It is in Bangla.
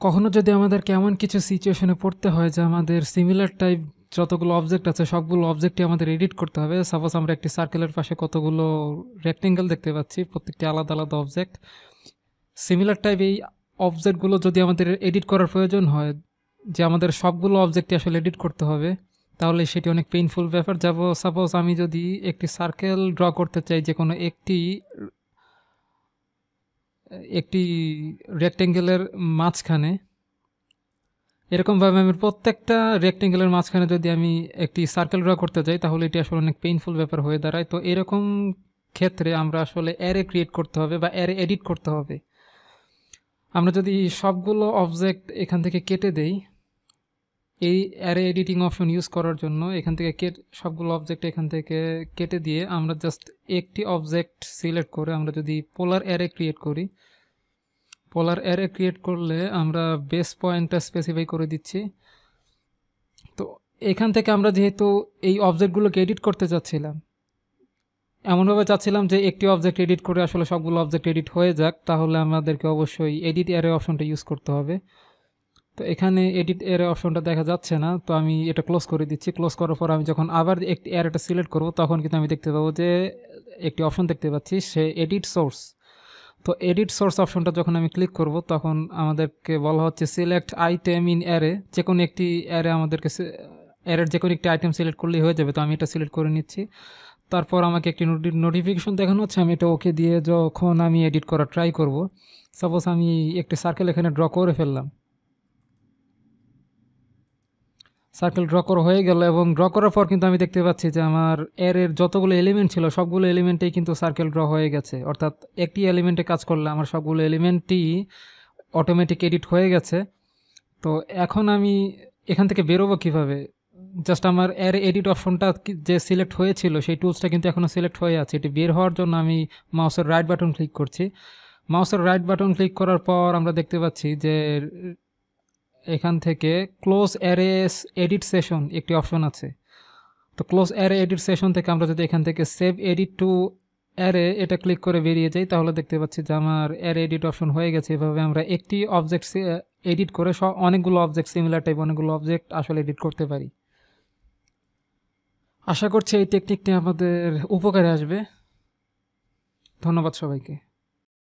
কখনো যদি আমাদেরকে এমন কিছু সিচুয়েশনে পড়তে হয় যে আমাদের সিমিলার টাইপ যতগুলো অবজেক্ট আছে সবগুলো অবজেক্টই আমাদের এডিট করতে হবে। সাপোজ আমরা একটি সার্কেলের পাশে কতগুলো রেক্টেঙ্গেল দেখতে পাচ্ছি, প্রত্যেকটি আলাদা আলাদা অবজেক্ট। সিমিলার টাইপ এই অবজেক্টগুলো যদি আমাদের এডিট করার প্রয়োজন হয়, যে আমাদের সবগুলো অবজেক্টই আসলে এডিট করতে হবে, তাহলে সেটি অনেক পেইনফুল ব্যাপার। সাপোজ আমি যদি একটি সার্কেল ড্র করতে চাই, যে কোনো একটি একটি রেক্টেঙ্গেলের মাঝখানে, এরকমভাবে আমি প্রত্যেকটা রেক্টেঙ্গেলের মাঝখানে যদি আমি একটি সার্কেল ড্র করতে যাই, তাহলে এটি আসলে অনেক পেইনফুল ব্যাপার হয়ে দাঁড়ায়। তো এরকম ক্ষেত্রে আমরা আসলে অ্যারে ক্রিয়েট করতে হবে বা অ্যারে এডিট করতে হবে। আমরা যদি সবগুলো অবজেক্ট এখান থেকে কেটে দেই, এই অ্যারে এডিটিং অপশন ইউজ করার জন্য এখান থেকে সবগুলো অবজেক্ট এখান থেকে কেটে দিয়ে আমরা জাস্ট একটি অবজেক্ট সিলেক্ট করে আমরা যদি পোলার অ্যারে ক্রিয়েট করি, পোলার অ্যারে ক্রিয়েট করলে আমরা বেস পয়েন্টটা স্পেসিফাই করে দিচ্ছি। তো এখান থেকে আমরা যেহেতু এই অবজেক্টগুলোকে এডিট করতে চাচ্ছিলাম, এমনভাবে চাচ্ছিলাম যে একটি অবজেক্ট এডিট করে আসলে সবগুলো অবজেক্ট এডিট হয়ে যাক, তাহলে আমাদেরকে অবশ্যই এডিট অ্যারে অপশনটা ইউজ করতে হবে। তো এখানে এডিট অ্যারে অপশনটা দেখা যাচ্ছে না, তো আমি এটা ক্লোজ করে দিচ্ছি। ক্লোজ করার পর আমি যখন আবার একটি অ্যারেটা সিলেক্ট করব, তখন কিন্তু আমি দেখতে পাবো যে একটি অপশন দেখতে পাচ্ছি, সে এডিট সোর্স। তো এডিট সোর্স অপশনটা যখন আমি ক্লিক করব, তখন আমাদেরকে বলা হচ্ছে সিলেক্ট আইটেম ইন অ্যারে। যে কোনো একটি অ্যারে আমাদেরকে অ্যারের যে কোনো একটি আইটেম সিলেক্ট করলেই হয়ে যাবে। তো আমি এটা সিলেক্ট করে নিচ্ছি। তারপর আমাকে একটি নোটিফিকেশন দেখানো হচ্ছে, আমি এটা ওকে দিয়ে যখন আমি এডিট করা ট্রাই করব, সাপোজ আমি একটি সার্কেল এখানে ড্র করে ফেললাম। সার্কেল ড্র করা হয়ে গেল, এবং ড্র করার পর কিন্তু আমি দেখতে পাচ্ছি যে আমার এর যতগুলো এলিমেন্ট ছিল সবগুলো এলিমেন্টেই কিন্তু সার্কেল ড্র হয়ে গেছে। অর্থাৎ একটি এলিমেন্টে কাজ করলে আমার সবগুলো এলিমেন্টই অটোমেটিক এডিট হয়ে গেছে। তো এখন আমি এখান থেকে বেরোবো কিভাবে? জাস্ট আমার এর এডিট অপশনটা যে সিলেক্ট হয়েছিল সেই টুলসটা কিন্তু এখনও সিলেক্ট হয়ে আছে। এটি বের হওয়ার জন্য আমি মাউসের রাইট বাটন ক্লিক করছি। মাউসের রাইট বাটন ক্লিক করার পর আমরা দেখতে পাচ্ছি যে এখান থেকে ক্লোজ অ্যারেস এডিট সেশন একটি অপশন আছে। তো ক্লোজ অ্যারে এডিট সেশন থেকে আমরা যদি এখান থেকে সেভ এডিট টু অ্যারে এটা ক্লিক করে বেরিয়ে যাই, তাহলে দেখতে পাচ্ছি যে আমার অ্যারে এডিট অপশন হয়ে গেছে। এভাবে আমরা একটি অবজেক্ট এডিট করে অনেকগুলো অবজেক্ট, সিমিলার টাইপ অনেকগুলো অবজেক্ট আসলে এডিট করতে পারি। আশা করছি এই টেকনিকটি আমাদের উপকারে আসবে। ধন্যবাদ সবাইকে।